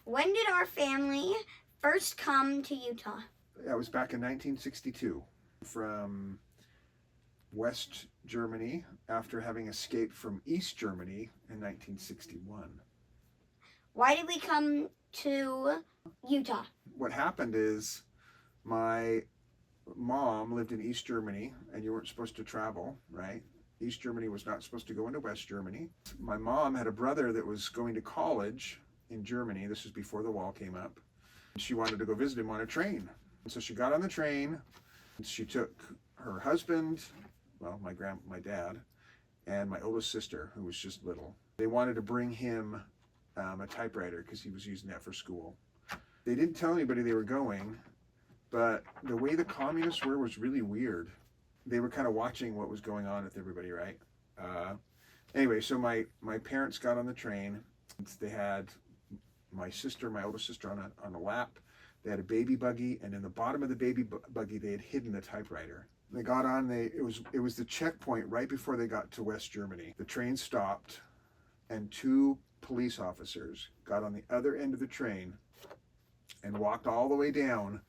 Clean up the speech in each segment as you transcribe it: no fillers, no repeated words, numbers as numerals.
When did our family first come to Utah? That was back in 1962 from West Germany after having escaped from East Germany in 1961. Why did we come to Utah? What happened is my mom lived in East Germany, and you weren't supposed to travel, right? East Germany was not supposed to go into West Germany. My mom had a brother that was going to college in Germany. This was before the wall came up. She wanted to go visit him on a train. So she got on the train. She took her husband, well, my dad, and my oldest sister, who was just little. They wanted to bring him a typewriter because he was using that for school. They didn't tell anybody they were going, but the way the communists were was really weird. They were kind of watching what was going on with everybody, right? Anyway, so my parents got on the train. They had my oldest sister, on a lap. They had a baby buggy, and in the bottom of the baby buggy, they had hidden the typewriter. They got on. It was the checkpoint right before they got to West Germany. The train stopped, and two police officers got on the other end of the train and walked all the way down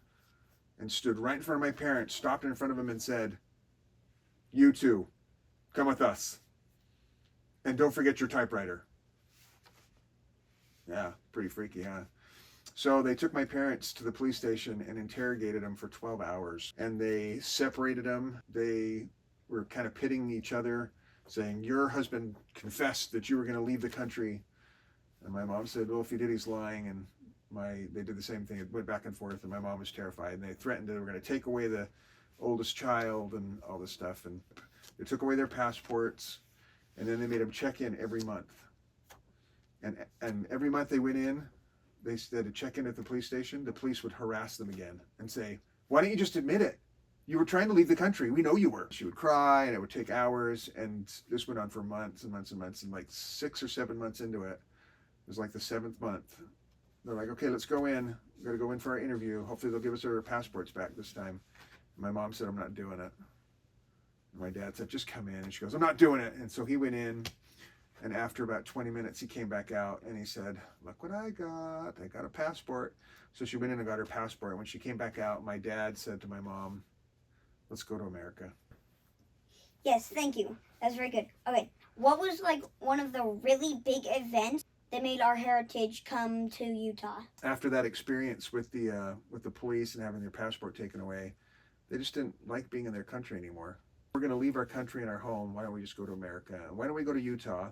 and stood right in front of my parents, stopped in front of them and said, "You two, come with us. And don't forget your typewriter." Yeah, pretty freaky, huh? So they took my parents to the police station and interrogated them for 12 hours. And they separated them. They were kind of pitting each other, saying, "Your husband confessed that you were going to leave the country." And my mom said, "Well, if he did, he's lying." And they did the same thing. It went back and forth, and my mom was terrified. And they threatened that they were going to take away the oldest child and all this stuff. And they took away their passports, and then they made them check in every month. And every month they went in, they had to check in at the police station. The police would harass them again and say, "Why don't you just admit it? You were trying to leave the country. We know you were." She would cry, and it would take hours. And this went on for months and months and months. And like 6 or 7 months into it, it was like the 7th month. They're like, "Okay, let's go in. We got to go in for our interview. Hopefully they'll give us our passports back this time." My mom said, "I'm not doing it." And my dad said, "Just come in." And she goes, "I'm not doing it." And so he went in. And after about 20 minutes, he came back out and he said, "Look what I got. I got a passport." So she went in and got her passport. When she came back out, my dad said to my mom, "Let's go to America." Yes, thank you. That's very good. Okay, what was like one of the really big events that made our heritage come to Utah? After that experience with the police and having their passport taken away, they just didn't like being in their country anymore. We're going to leave our country and our home. Why don't we just go to America? Why don't we go to Utah,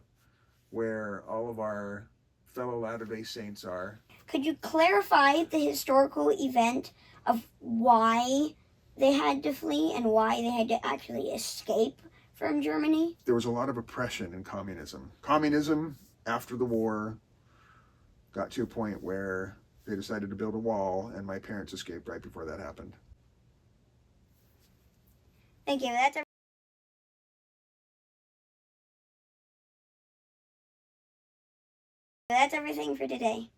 where all of our fellow Latter-day Saints are? Could you clarify the historical event of why they had to flee and why they had to actually escape from Germany? There was a lot of oppression in communism. Communism, after the war, got to a point where they decided to build a wall, and my parents escaped right before that happened. Thank you. That's everything for today.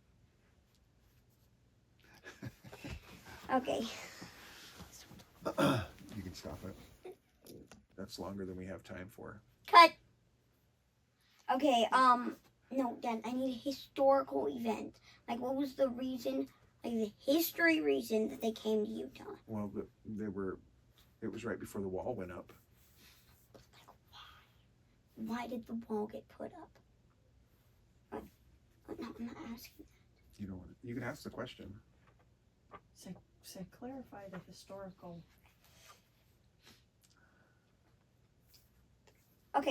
Okay. You can stop it. That's longer than we have time for. Cut. Okay, no, Dad, I need a historical event. Like, what was the reason, like the history reason that they came to Utah? Well, it was right before the wall went up. Why did the wall get put up? No, I'm not asking that. You don't want to, you can ask the question. So clarify the historical. Okay,